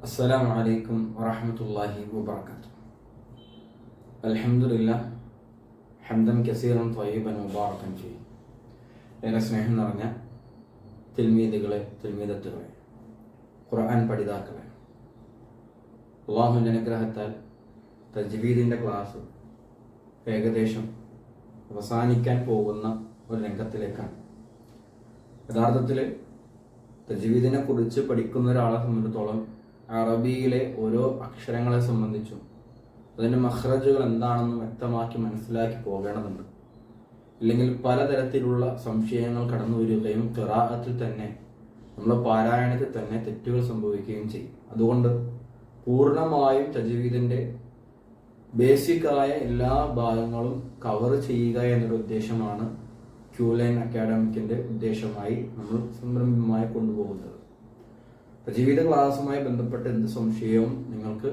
അസ്സലാമു അലൈക്കും വറഹ്മത്തുള്ളാഹി വബറകാതുഹു. അൽഹംദുലില്ലാഹ് ഹംദൻ കസീറൻ ത്വയ്യിബൻ മുബാറകൻ ഫീഹി. ഏറെ സ്നേഹം നിറഞ്ഞ തിൽമീദുകളെ, തിൽമീദത്തുകളെ, ഖുർആൻ പഠിതാക്കളെ, അല്ലാഹുവിൻ്റെ അനുഗ്രഹത്താൽ തജ്വീദിൻ്റെ ക്ലാസ് ഏകദേശം അവസാനിക്കാൻ പോകുന്ന ഒരു രംഗത്തിലേക്കാണ്. യഥാർത്ഥത്തിൽ തജ്വീദിനെ കുറിച്ച് പഠിക്കുന്ന ഒരാളെ സംബന്ധിച്ചിടത്തോളം അറബിയിലെ ഓരോ അക്ഷരങ്ങളെ സംബന്ധിച്ചും അതിൻ്റെ മഖ്റജുകൾ എന്താണെന്ന് വ്യക്തമാക്കി മനസ്സിലാക്കി പോകേണ്ടതുണ്ട്. ഇല്ലെങ്കിൽ പലതരത്തിലുള്ള സംശയങ്ങൾ കടന്നു വരികയും ഖിറാഅത്തിൽ തന്നെ, നമ്മുടെ പാരായണത്തിൽ തന്നെ തെറ്റുകൾ സംഭവിക്കുകയും ചെയ്യും. അതുകൊണ്ട് പൂർണ്ണമായും തജ്വീദിൻ്റെ ബേസിക്കായ എല്ലാ ഭാഗങ്ങളും കവർ ചെയ്യുക എന്നൊരു ഉദ്ദേശമാണ് ക്യൂലൈൻ അക്കാഡമിക്കിൻ്റെ ഉദ്ദേശമായി നമ്മൾ സംരംഭമായി കൊണ്ടുപോകുന്നത്. തജ്വീദ് ക്ലാസ്സുമായി ബന്ധപ്പെട്ട എന്ത് സംശയവും നിങ്ങൾക്ക്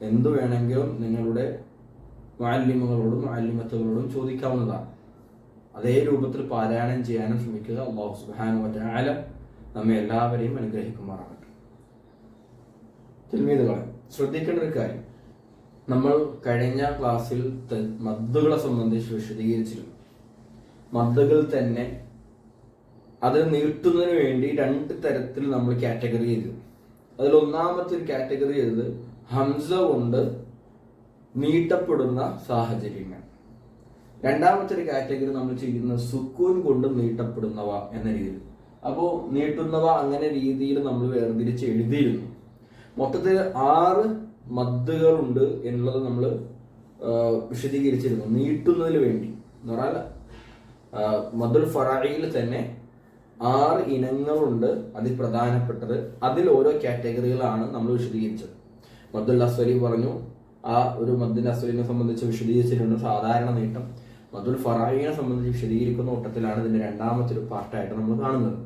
എന്തു വേണമെങ്കിലും നിങ്ങളുടെ മുഅല്ലിമുകളോടും മുഅല്ലിമത്തുകളോടും ചോദിക്കാവുന്നതാണ്. അതേ രൂപത്തിൽ പാരായണം ചെയ്യാനും ശ്രമിക്കുക. അല്ലാഹു സുബ്ഹാനഹു വ തആല നമ്മെ എല്ലാവരെയും അനുഗ്രഹിക്കുമാറാകട്ടെ. തിൽമീദുകളെ, ശ്രദ്ധിക്കേണ്ട ഒരു കാര്യം, നമ്മൾ കഴിഞ്ഞ ക്ലാസ്സിൽ മദ്ദുകളെ സംബന്ധിച്ച് വിശദീകരിച്ചിരുന്നു. മദ്ദുകൾ തന്നെ അത് നീട്ടുന്നതിന് വേണ്ടി രണ്ട് തരത്തിൽ നമ്മൾ കാറ്റഗറി ചെയ്തു. അതിൽ ഒന്നാമത്തെ ഒരു കാറ്റഗറി ചെയ്തത് ഹംസ കൊണ്ട് നീട്ടപ്പെടുന്ന സാഹചര്യങ്ങൾ. രണ്ടാമത്തെ ഒരു കാറ്റഗറി നമ്മൾ ചെയ്യുന്നത് സുക്കൂൻ കൊണ്ട് നീട്ടപ്പെടുന്നവ എന്ന രീതിയിൽ. അപ്പോൾ നീട്ടുന്നവ അങ്ങനെ രീതിയിൽ നമ്മൾ വേർതിരിച്ച് എഴുതിയിരുന്നു. മൊത്തത്തിൽ 6 മദ്ദുകളുണ്ട് എന്നുള്ളത് നമ്മൾ വിശദീകരിച്ചിരുന്നു. നീട്ടുന്നതിന് വേണ്ടി എന്ന് പറഞ്ഞാൽ മദ്ദുൽ ഫറാഇയിൽ തന്നെ 6 ഇനങ്ങളുണ്ട്. അതിൽ പ്രധാനപ്പെട്ടത്, അതിൽ ഓരോ കാറ്റഗറികളാണ് നമ്മൾ വിശദീകരിച്ചത്. മദ്ദുൽ അസ്വലി പറഞ്ഞു, ആ ഒരു മദ്ദിന്റെ അസ്വലിനെ സംബന്ധിച്ച് വിശദീകരിച്ചിട്ടുണ്ട് സാധാരണ നീട്ടം. മദ്ദുൽ ഫറാഇനെ സംബന്ധിച്ച് വിശദീകരിക്കുന്ന ഓട്ടത്തിലാണ് ഇതിന്റെ രണ്ടാമത്തെ ഒരു പാർട്ടായിട്ട് നമ്മൾ കാണുന്നത്.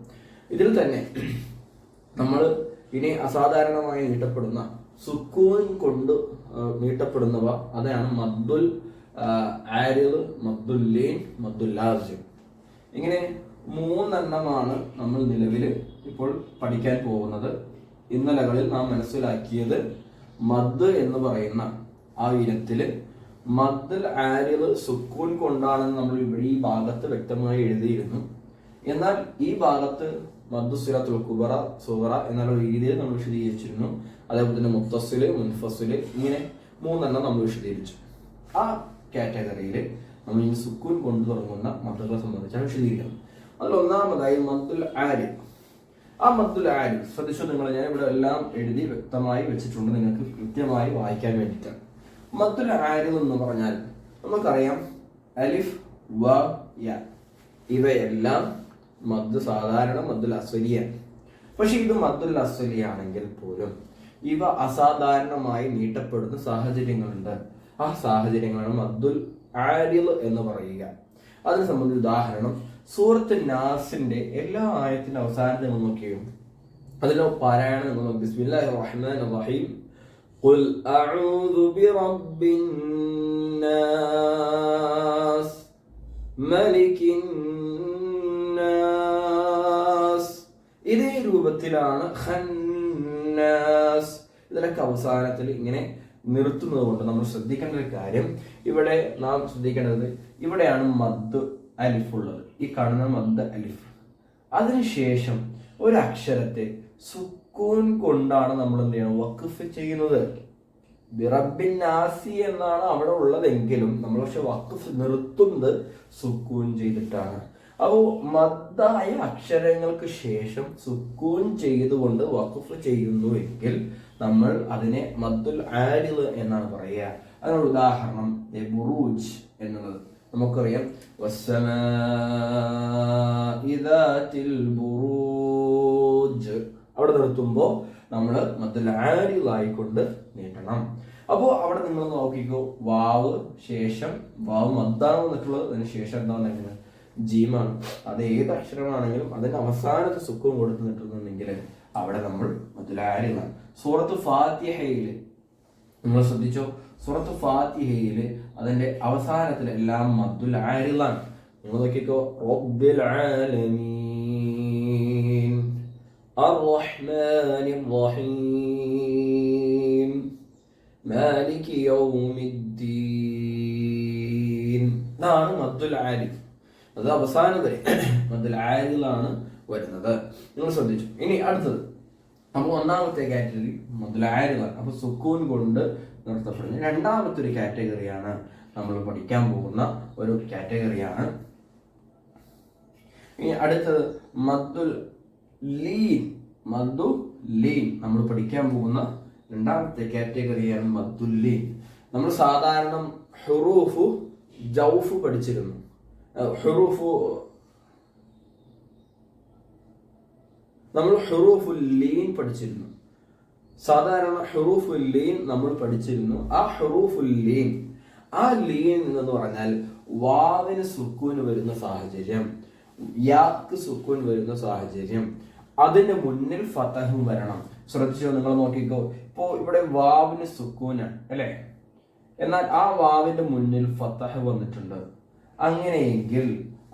ഇതിൽ തന്നെ നമ്മൾ ഇനി അസാധാരണമായി നീട്ടപ്പെടുന്ന സുക്കൂൻ കൊണ്ട് നീട്ടപ്പെടുന്നവ, അതാണ് മദ്ദുൽ ആരിദ്, മദ്ദുൽ ലീൻ, മദ്ദുൽ ലാസിം. ഇങ്ങനെ 3 എണ്ണമാണ് നമ്മൾ നിലവിൽ ഇപ്പോൾ പഠിക്കാൻ പോകുന്നത്. ഇന്നലകളിൽ നാം മനസ്സിലാക്കിയത് മദ് എന്ന് പറയുന്ന ആ ഇനത്തില് മദ്ദുൽ ആരിദ് സുക്കൂൻ കൊണ്ടാണെന്ന് നമ്മൾ ഇവിടെ ഈ ഭാഗത്ത് വ്യക്തമായി എഴുതിയിരുന്നു. എന്നാൽ ഈ ഭാഗത്ത് മദ്ദു സിറത്തുൽ കുബറ, സുഗറ എന്നുള്ള രീതിയിൽ നമ്മൾ വിശദീകരിച്ചിരുന്നു. അതേപോലെ തന്നെ മുത്തസ്സില്, മുൻഫസ്സില്, ഇങ്ങനെ 3 എണ്ണം നമ്മൾ വിശദീകരിച്ചു. ആ കാറ്റഗറിയിൽ നമ്മൾ ഈ സുക്കൂൻ കൊണ്ട് തുടങ്ങുന്ന മദ്ദുകളെ സംബന്ധിച്ചാണ് വിശദീകരിക്കുന്നത്. അതിൽ ഒന്നാമതായി മദ്ദുൽ ആരിദ്. ആ മദ്ദുൽ ആരിദ് ശ്രദ്ധിച്ചു നിങ്ങൾ, ഞാൻ ഇവിടെ എല്ലാം എഴുതി വ്യക്തമായി വെച്ചിട്ടുണ്ട് നിങ്ങൾക്ക് കൃത്യമായി വായിക്കാൻ വേണ്ടിയിട്ടാണ്. മദ്ദുൽ ആരിദ് എന്ന് പറഞ്ഞാൽ നമുക്കറിയാം അലിഫ്, വ, യ ഇവയെല്ലാം മദ് സാധാരണ മദ്ദുൽ അസ്വലിയാണ്. പക്ഷെ ഇത് മദ്ദുൽ അസ്വലിയാണെങ്കിൽ പോലും ഇവ അസാധാരണമായി നീട്ടപ്പെടുന്ന സാഹചര്യങ്ങളുണ്ട്. ആ സാഹചര്യങ്ങളാണ് മദ്ദുൽ ആരിദ് എന്ന് പറയുക. അതിനെ സംബന്ധിച്ച് ഉദാഹരണം സൂറത്ത് നാസിന്റെ എല്ലാ ആയത്തിന്റെ അവസാനത്തെ നമ്മൾ നോക്കിയും അതിലോ പാരായണം നിങ്ങൾ നോക്കി. ബിസ്മില്ലാഹിർ റഹ്മാനിർ റഹീം. ഖുൽ അഊദു ബിറബ്ബിൻ നാസ് മലിക്കിൻ നാസ്. ഇതേ രൂപത്തിലാണ് ഖന്നാസ്. ഇതിലൊക്കെ അവസാനത്തിൽ ഇങ്ങനെ നിർത്തുന്നത് കൊണ്ട് നമ്മൾ ശ്രദ്ധിക്കേണ്ട ഒരു കാര്യം, ഇവിടെ നാം ശ്രദ്ധിക്കേണ്ടത്, ഇവിടെയാണ് മദ് അലിഫ് ഉള്ളത്. ഈ കാണുന്ന മദ് അലിഫ്. അതിനുശേഷം ഒരു അക്ഷരത്തെ സുക്കൂൻ കൊണ്ടാണ് നമ്മൾ എന്ത് ചെയ്യണം, വഖഫ് ചെയ്യുന്നത്. ബിറബ്ബിൻ നാസി എന്നാണ് അവിടെ ഉള്ളതെങ്കിലും നമ്മൾ പക്ഷെ വഖഫ് നിർത്തുന്നത് സുക്കൂൻ ചെയ്തിട്ടാണ്. അപ്പോൾ മദ്ദായ അക്ഷരങ്ങൾക്ക് ശേഷം സുക്കൂൻ ചെയ്തുകൊണ്ട് വഖഫ് ചെയ്യുന്നുവെങ്കിൽ നമ്മൾ അതിനെ മദ്ദുൽ ആരിദ് എന്നാണ് പറയുക. അതിനുള്ള ഉദാഹരണം ബുറൂജ് എന്നുള്ളത് നമുക്കറിയാം. വസ്സമാഇ ദാതിൽ ബുറൂജ് അവിടെ നിർത്തുമ്പോൾ നമ്മൾ മദ്ദുൽ ആരിദ് ആയിക്കൊണ്ട് നീട്ടണം. അപ്പോൾ അവിടെ നിങ്ങൾ നോക്കിക്കോ, വാവ് ശേഷം, വാവ് മദ്ദാണ് വന്നിട്ടുള്ളത്, അതിന് ശേഷം എന്താ വന്നിട്ടുള്ളത്, ജീമാണ്. അത് ഏത് അക്ഷരമാണെങ്കിലും അതിന് അവസാനത്തെ സുക്കൂൻ കൊടുത്ത് നിട്ടുന്നുണ്ടെങ്കിൽ അവിടെ നമ്മൾ മദ്ദുൽ ആരിദ്. സൂറത്ത് ഫാത്തിഹയില് നിങ്ങൾ ശ്രദ്ധിച്ചോ, സൂറത്ത് ഫാത്തിഹയില് അതിന്റെ അവസാനത്തിൽ എല്ലാം മദ്ദുൽ ആരിദാണ്. നിങ്ങൾ നോക്കിക്കോ, റബ്ബിൽ ആലമീൻ, അർ റഹ്മാനിർ റഹീം, മാലികി യൗമിദ്ദീൻ. ഇതാണ് മദ്ദുൽ ആരിദ്. അത് അവസാനം വരെ മദ്ദുൽ ആരിദിലാണ് വരുന്നത്. നിങ്ങൾ ശ്രദ്ധിച്ചു. ഇനി അടുത്തത്, അപ്പോൾ ഒന്നാമത്തെ കാറ്റഗറി മദ്ദുൽ ആരിദാണ്. അപ്പോൾ സുക്കൂൻ കൊണ്ട് നിർത്തപ്പെടുന്നത്. രണ്ടാമത്തെ ഒരു കാറ്റഗറിയാണ് നമ്മൾ പഠിക്കാൻ പോകുന്ന ഒരു കാറ്റഗറിയാണ്. ഇനി അടുത്തത് മദ്ദുൽ ലീൻ. മദ്ദു ലീൻ നമ്മൾ പഠിക്കാൻ പോകുന്ന രണ്ടാമത്തെ കാറ്റഗറിയാണ് മദ്ദുൽ ലീൻ. നമ്മൾ സാധാരണ ഹുറൂഫു ജൗഫ് പഠിച്ചിരുന്നു. നമ്മൾ ഹുറൂഫുൽ ലീൻ പഠിച്ചിരുന്നു. സാധാരണ ഹുറൂഫുൽ ലീൻ നമ്മൾ പഠിച്ചിരുന്നു. ആ ഹുറൂഫുൽ ലീൻ, ആ ലീൻ എന്ന് പറഞ്ഞാൽ വാവിന് സുക്കൂന് വരുന്ന സാഹചര്യം, യാക്ക് സുക്കൂൻ വരുന്ന സാഹചര്യം, അതിന്റെ മുന്നിൽ ഫതഹ് വരണം. ശ്രദ്ധിച്ചോ, നിങ്ങൾ നോക്കിക്കോ. ഇപ്പോ ഇവിടെ വാവിന് സുക്കൂനാണ് അല്ലെ, എന്നാൽ ആ വാവിന്റെ മുന്നിൽ ഫതഹ് വന്നിട്ടുണ്ട്. അങ്ങനെയെങ്കിൽ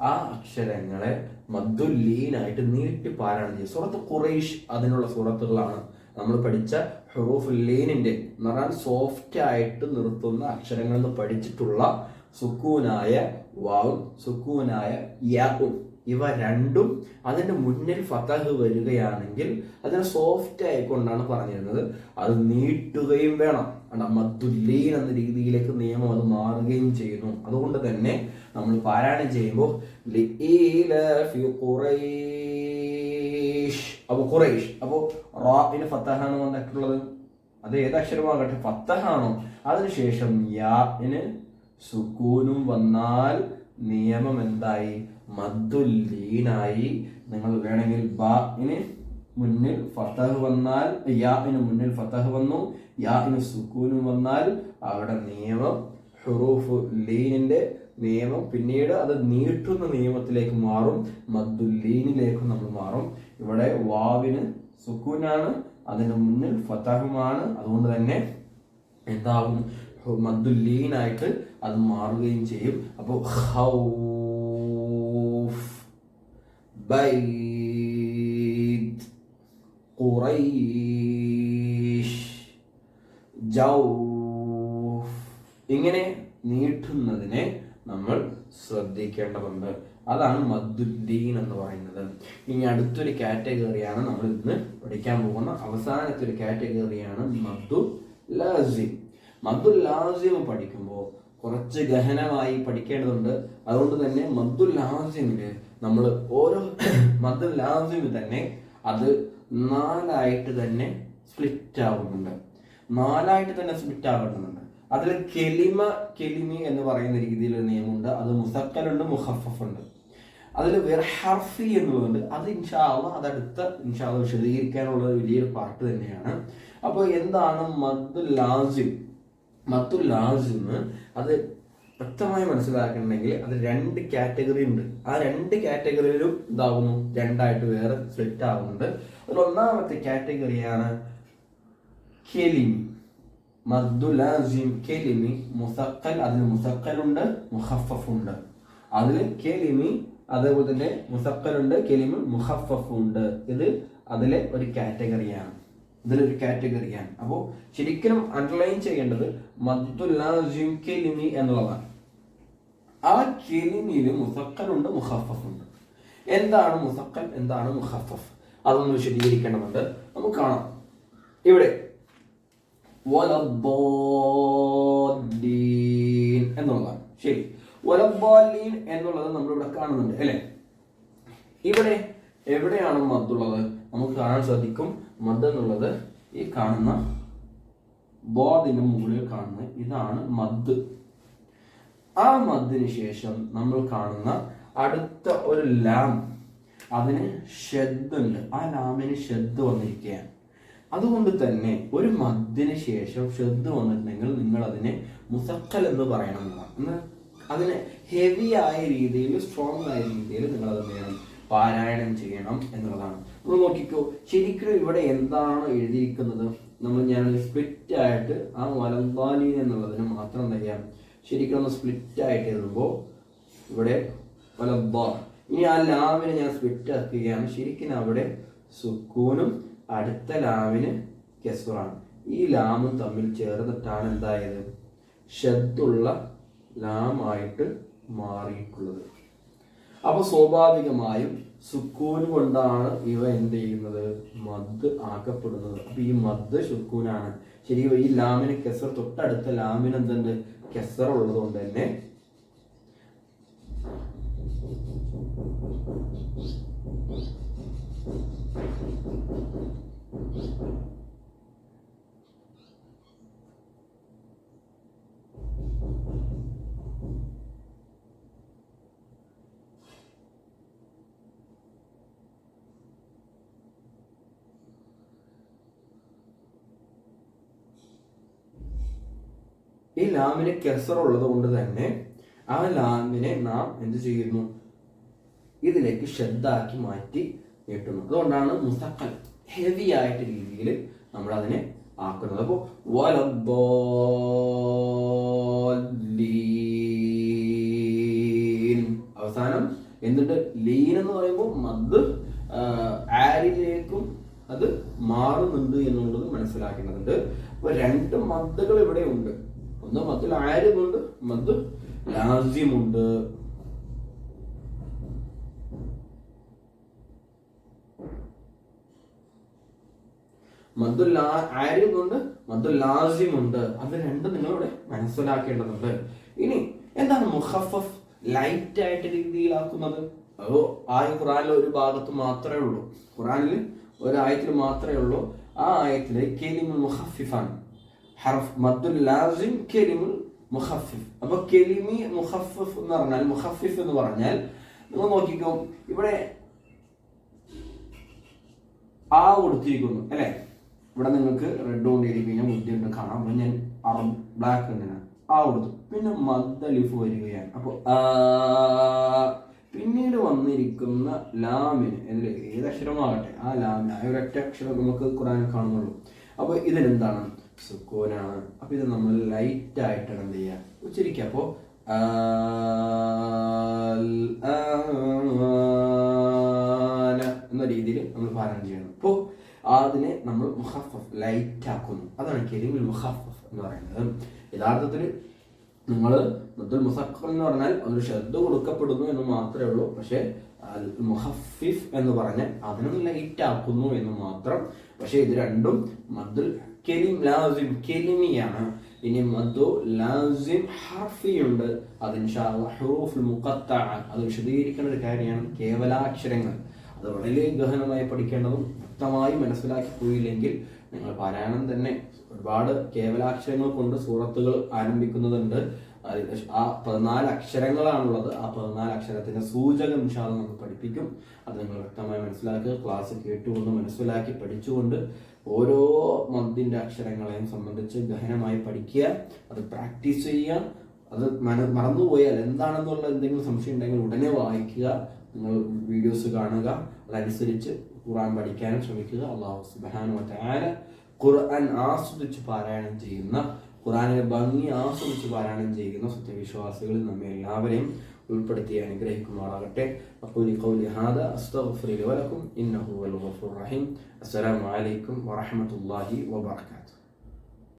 ആ അക്ഷരങ്ങളെ മദ്ദുൽ ലീനായിട്ട് നീട്ടി പാരായണം ചെയ്യും. സൂറത്ത് ഖുറൈശ് അതിനുള്ള സൂറത്തുകളാണ് നമ്മൾ പഠിച്ച ഹുറൂഫുൽ ലീനിന്റെ എന്ന് പറഞ്ഞാൽ സോഫ്റ്റ് ആയിട്ട് നിർത്തുന്ന അക്ഷരങ്ങൾ എന്ന് പഠിച്ചിട്ടുള്ള സുക്കൂനായ വാവും സുക്കൂനായ യാവും, ഇവ രണ്ടും അതിന്റെ മുന്നിൽ ഫതഹ് വരികയാണെങ്കിൽ അതിനെ സോഫ്റ്റ് ആയിക്കൊണ്ടാണ് പറഞ്ഞിരുന്നത്. അത് നീട്ടുകയും വേണം. മദ്ദുൽ ലീൻ എന്ന രീതിയിലേക്ക് നിയമം അത് മാറുകയും ചെയ്യുന്നു. അതുകൊണ്ട് തന്നെ നമ്മൾ പാരായണം ചെയ്യുമ്പോൾ അപ്പൊ ഖുറൈശ്, അപ്പോ റാഇന് ഫതഹാണ് വന്നിട്ടുള്ളത്. അത് ഏതക്ഷരമാകട്ടെ, ഫതഹാണോ, അതിനുശേഷം യാഇന് സുക്കൂനും വന്നാൽ നിയമം എന്തായി? മദ്ദുൽ ലീനായി. നിങ്ങൾ വേണമെങ്കിൽ ബാഇന് മുന്നിൽ ഫതഹ് വന്നാൽ, യാഇന് മുന്നിൽ ഫതഹ് വന്നു, യാഇന് സുക്കൂനും വന്നാൽ അവിടെ നിയമം ഹുറൂഫ് ലീനിന്റെ നിയമം പിന്നീട് അത് നീട്ടുന്ന നിയമത്തിലേക്ക് മാറും. മദ്ദുൽ ലീനിലേക്ക് നമ്മൾ മാറും. ഇവിടെ വാവിന് സുക്കൂനാണ്, അതിന് മുന്നിൽ ഫതഹുമാണ്. അതുകൊണ്ട് തന്നെ എന്താകും? മദ്ദുൽ ലീനായിട്ട് അത് മാറുകയും ചെയ്യും. അപ്പോൾ ഖൗഫ്, ബൈത്, ഖുറൈശ്, ജൗഫ്, ഇങ്ങനെ നീട്ടുന്നതിനെ നമ്മൾ ശ്രദ്ധിക്കേണ്ടതുണ്ട്. അതാണ് മദ്ദുൽ ലീൻ എന്ന് പറയുന്നത്. ഇനി അടുത്തൊരു കാറ്റഗറിയാണ് നമ്മൾ ഇന്ന് പഠിക്കാൻ പോകുന്ന അവസാനത്തെ ഒരു കാറ്റഗറിയാണ് മദ്ദുൽ ലാസിം. മദ്ദുൽ ലാസിം പഠിക്കുമ്പോൾ കുറച്ച് ഗഹനമായി പഠിക്കേണ്ടതുണ്ട്. അതുകൊണ്ട് തന്നെ മദ്ദുൽ ലാസിമില് നമ്മൾ ഓരോ മദ്ദുൽ ലാസിമ് തന്നെ അത് നാലായിട്ട് തന്നെ സ്പ്ലിറ്റ് ആവുന്നുണ്ട്. അതിൽ കെലിമി എന്ന് പറയുന്ന രീതിയിലൊരു നിയമമുണ്ട്. അത് മുസക്കലുണ്ട്, മുഖഫഫുണ്ട്. അതിൽ വേറെ ഹർഫി എന്നുള്ളതുണ്ട്. അത് ഇൻഷാ അല്ലാഹ് അതടുത്ത ഇൻഷാ അല്ലാഹ് വിശദീകരിക്കാനുള്ള വലിയൊരു പാർട്ട് തന്നെയാണ്. അപ്പോൾ എന്താണ് മദ്ദുൽ ലാസിം? മദ്ദുൽ ലാസിം അത് വ്യക്തമായി മനസ്സിലാക്കണമെങ്കിൽ അത് രണ്ട് കാറ്റഗറി ഉണ്ട്. ആ രണ്ട് കാറ്റഗറിയിലും ഇതാവുന്നു, രണ്ടായിട്ട് വേറെ സ്പ്ലിറ്റ് ആവുന്നുണ്ട്. അതിൽ ഒന്നാമത്തെ കാറ്റഗറിയാണ് കെലിമി. മദ്ദുൽ ലാസിം കെലിമി മുസക്കൽ, അതിൽ മുസക്കലുണ്ട്, മുഖഫഫുണ്ട്. അതിൽ കെലിമി അതേപോലെ തന്നെ മുസക്കലുണ്ട്, കെലിമി മുഖഫഫുണ്ട്. ഇത് അതിലെ ഒരു കാറ്റഗറിയാണ്. ഇതിലൊരു കാറ്റഗറിയാണ്. അപ്പോൾ ശരിക്കും അണ്ടർലൈൻ ചെയ്യേണ്ടത് മദ്ദുൽ ലാസിം കെലിമി എന്നുള്ളതാണ്. ആ കെലിമിയിൽ മുസക്കലുണ്ട്, മുഖഫഫുണ്ട്. എന്താണ് മുസക്കൽ, എന്താണ് മുഖഫഫ്, അതൊന്ന് വിശദീകരിക്കേണ്ടതുണ്ട്. നമുക്ക് കാണാം. ഇവിടെ വലദ്ദാല്ലീൻ എന്നുള്ളതാണ്. ശരി, വലദ്ദാല്ലീൻ എന്നുള്ളത് നമ്മളിവിടെ കാണുന്നുണ്ട് അല്ലെ. ഇവിടെ എവിടെയാണ് മദ്ദുള്ളത്? നമുക്ക് കാണാൻ സാധിക്കും. മദ് എന്നുള്ളത് ഈ കാണുന്ന ബോദിന് മുകളിൽ കാണുന്ന ഇതാണ് മദ്. ആ മദ്ദിന് ശേഷം നമ്മൾ കാണുന്ന അടുത്ത ഒരു ലാം, അതിന് ഷദ്ദുണ്ട്. ആ ലാമിന് ഷദ്ദ് വന്നിരിക്കുകയാണ്. അതുകൊണ്ട് തന്നെ ഒരു മദ്ദിന് ശേഷം ഷദ്ദ് വന്നിട്ടുണ്ടെങ്കിൽ നിങ്ങൾ അതിനെ മുസക്കൽ എന്ന് പറയണം എന്നാണ്. അതിന് ഹെവി ആയ രീതിയിൽ, സ്ട്രോങ് ആയ രീതിയിൽ നിങ്ങൾ അത് വേണം പാരായണം ചെയ്യണം എന്നുള്ളതാണ്. നമ്മൾ നോക്കിക്കോ, ശരിക്കും ഇവിടെ എന്താണ് എഴുതിയിരിക്കുന്നത്? ഞാൻ സ്പ്ലിറ്റ് ആയിട്ട് ആ വലദ്ദാലീൻ എന്നുള്ളതിന് മാത്രം തയ്യാം ശരിക്കും ഒന്ന് സ്പ്ലിറ്റ് ആയിട്ട് എഴുതുമ്പോൾ ഇവിടെ വലദ്ദാ. ഇനി ആ ലാമിനെ ഞാൻ സ്പ്ലിറ്റ് ആക്കുകയാണ്. ശരിക്കും അവിടെ സുക്കൂനും അടുത്ത ലാമിന് കെസ്റാണ്. ഈ ലാമും തമ്മിൽ ചേർന്നിട്ടാണ് എന്തായത്, ഷദ്ദുള്ള ലാമായിട്ട് മാറിയിട്ടുള്ളത്. അപ്പൊ സ്വാഭാവികമായും സുക്കൂൻ കൊണ്ടാണ് ഇവ എന്ത് ചെയ്യുന്നത്, മദ് ആക്കപ്പെടുന്നത്. അപ്പൊ ഈ മദ് സുക്കൂനാണ്. ശരി, ഈ ലാമിന് കെസർ, തൊട്ടടുത്ത ലാമിന് എന്തുണ്ട്, കെസർ ഉള്ളത് കൊണ്ട് തന്നെ ഈ ലാമിന് കെസർ ഉള്ളത് കൊണ്ട് തന്നെ ആ ലാമിനെ നാം എന്ത് ചെയ്യുന്നു, ഇതിലേക്ക് ഷദ്ദാക്കി മാറ്റി നീട്ടുന്നു. അതുകൊണ്ടാണ് മുസഖൽ, ഹെവി ആയിട്ട് രീതിയിൽ നമ്മൾ അതിനെ ആക്കുന്നത്. അപ്പോൾ അവസാനം എന്നിട്ട് ലീൻ എന്ന് പറയുമ്പോൾ മദ് ആരിലേക്കും അത് മാറുന്നുണ്ട് എന്നുള്ളത് മനസ്സിലാക്കേണ്ടതുണ്ട്. അപ്പൊ രണ്ട് മദ്ദുകൾ ഇവിടെ ഉണ്ട്. ഒന്ന് മദ്ദുൽ ആരിദുണ്ട്, മദ്ദുൽ ലാസിമുണ്ട്. മദ്ദുൽ ആരിദുണ്ട്, മദ്ദുൽ ലാസിമുണ്ട്. അത് രണ്ടും നിങ്ങളിവിടെ മനസ്സിലാക്കേണ്ടതുണ്ട്. ഇനി എന്താണ് മുഖഫഫ്, ലൈറ്റ് ആയിട്ട് രീതിയിലാക്കുന്നത്? അതോ ഖുറാനിൽ ഒരു ഭാഗത്ത് മാത്രമേ ഉള്ളൂ, ഖുറാനിൽ ഒരായത്തിൽ മാത്രമേ ഉള്ളൂ. ആ ആയത്തില് കെലിമുൽ മുഖഫിഫാണ്. ഹർഫ് മദ്ദുൽ ലാസിം കെലിമുൽ മുഖഫിഫ്. അപ്പൊ കെലിമി മുഖഫിഫ് എന്ന് പറഞ്ഞാൽ, മുഖഫിഫ് എന്ന് പറഞ്ഞാൽ നിങ്ങൾ നോക്കിക്കോ, ഇവിടെ ആ കൊടുത്തിരിക്കുന്നു അല്ലെ. ഇവിടെ നിങ്ങൾക്ക് റെഡ് കൊണ്ട് എഴുതി കഴിഞ്ഞാൽ ബുദ്ധിമുട്ട് കാണാം. അപ്പൊ ഞാൻ ബ്ലാക്ക് എന്തിനാണ് ആ കൊടുത്തു. പിന്നെ മദ്ദലിഫ് വരികയാണ്. അപ്പൊ പിന്നീട് വന്നിരിക്കുന്ന ലാമിന് ഇതിൽ ഏതക്ഷരമാകട്ടെ, ആ ലാമിന് ആ ഒരൊറ്റ അക്ഷരം നമുക്ക് ഖുറാനിൽ കാണുന്നുള്ളൂ. അപ്പൊ ഇതിനെന്താണ്, സുക്കൂനാണ്. അപ്പൊ ഇത് നമ്മൾ ലൈറ്റ് ആയിട്ടാണ് എന്ത് ചെയ്യുക, ഉച്ചരിക്കുക. അപ്പോ എന്ന രീതിയിൽ നമ്മൾ പാരായണം ചെയ്യണം. അപ്പോൾ അതിനെ നമ്മൾ മുഖഫഫ്, ലൈറ്റ് ആക്കുന്നു. അതാണ് കെലിമുൽ മുഖഫഫ് എന്ന് പറയുന്നത്. യഥാർത്ഥത്തിൽ നിങ്ങൾ മദ്ദുൽ മുസഖൽ എന്ന് പറഞ്ഞാൽ ഒരു ഷദ്ദ കൊടുക്കപ്പെടുന്നു എന്ന് മാത്രമേ ഉള്ളൂ. പക്ഷെ മുഖഫിഫ് എന്ന് പറഞ്ഞാൽ അതിനും ലൈറ്റ് ആക്കുന്നു എന്ന് മാത്രം. പക്ഷെ ഇത് രണ്ടും മദ്ദുൽ ലാസിം കെലിമിയാണ്. ഇനി മദ്ദു ലാസിം ഹർഫിയുണ്ട്. അത് ഇൻഷാ അല്ലാഹ് ഹുറൂഫുൽ മുഖത്തഅ, അത് വിശദീകരിക്കുന്ന ഒരു കാര്യമാണ്. കേവലാക്ഷരങ്ങൾ അത് വളരെ ഗഹനമായി പഠിക്കേണ്ടതും വ്യക്തമായി മനസ്സിലാക്കി പോയില്ലെങ്കിൽ നിങ്ങൾ പാരായണം തന്നെ ഒരുപാട് കേവലാക്ഷരങ്ങൾ കൊണ്ട് സൂറത്തുകൾ ആരംഭിക്കുന്നതുണ്ട്. ആ 14 അക്ഷരങ്ങളാണുള്ളത്. ആ 14 അക്ഷരത്തിന്റെ സൂചകം ഇൻഷാ അല്ലാഹ് നമുക്ക് പഠിപ്പിക്കും. അത് നിങ്ങൾ വ്യക്തമായി മനസ്സിലാക്കുക. ക്ലാസ് കേട്ടുകൊണ്ട് മനസ്സിലാക്കി പഠിച്ചുകൊണ്ട് ഓരോ മദ്ദിന്റെ അക്ഷരങ്ങളെയും സംബന്ധിച്ച് ഗഹനമായി പഠിക്കുക, അത് പ്രാക്ടീസ് ചെയ്യുക. അത് മറന്നുപോയാൽ എന്താണെന്നുള്ള എന്തെങ്കിലും സംശയം ഉണ്ടെങ്കിൽ ഉടനെ വായിക്കുക, നിങ്ങൾ വീഡിയോസ് കാണുക, അതനുസരിച്ച് ഖുർആൻ പഠിക്കാനും ശ്രമിക്കുക. അല്ലാഹു സുബ്ഹാനഹു വ തആല ഖുർആൻ ആസ്വദിച്ച് പാരായണം ചെയ്യുന്ന, ഖുർആനിലെ ഭംഗി ആസ്വദിച്ച് പാരായണം ചെയ്യുന്ന സത്യവിശ്വാസികളിൽ നമ്മെ എല്ലാവരെയും ഉൾപ്പെടുത്തി അനുഗ്രഹിക്കുമാറാകട്ടെ. അഖൂലു ഖൗലി ഹാദാ അസ്തഗ്ഫിറു ലി വലക്കും ഇന്നഹു ഹുവൽ ഗഫൂറുർ റഹീം. അസ്സലാമു അലൈക്കും വറഹ്മത്തുള്ളാഹി വബറകാതുഹു.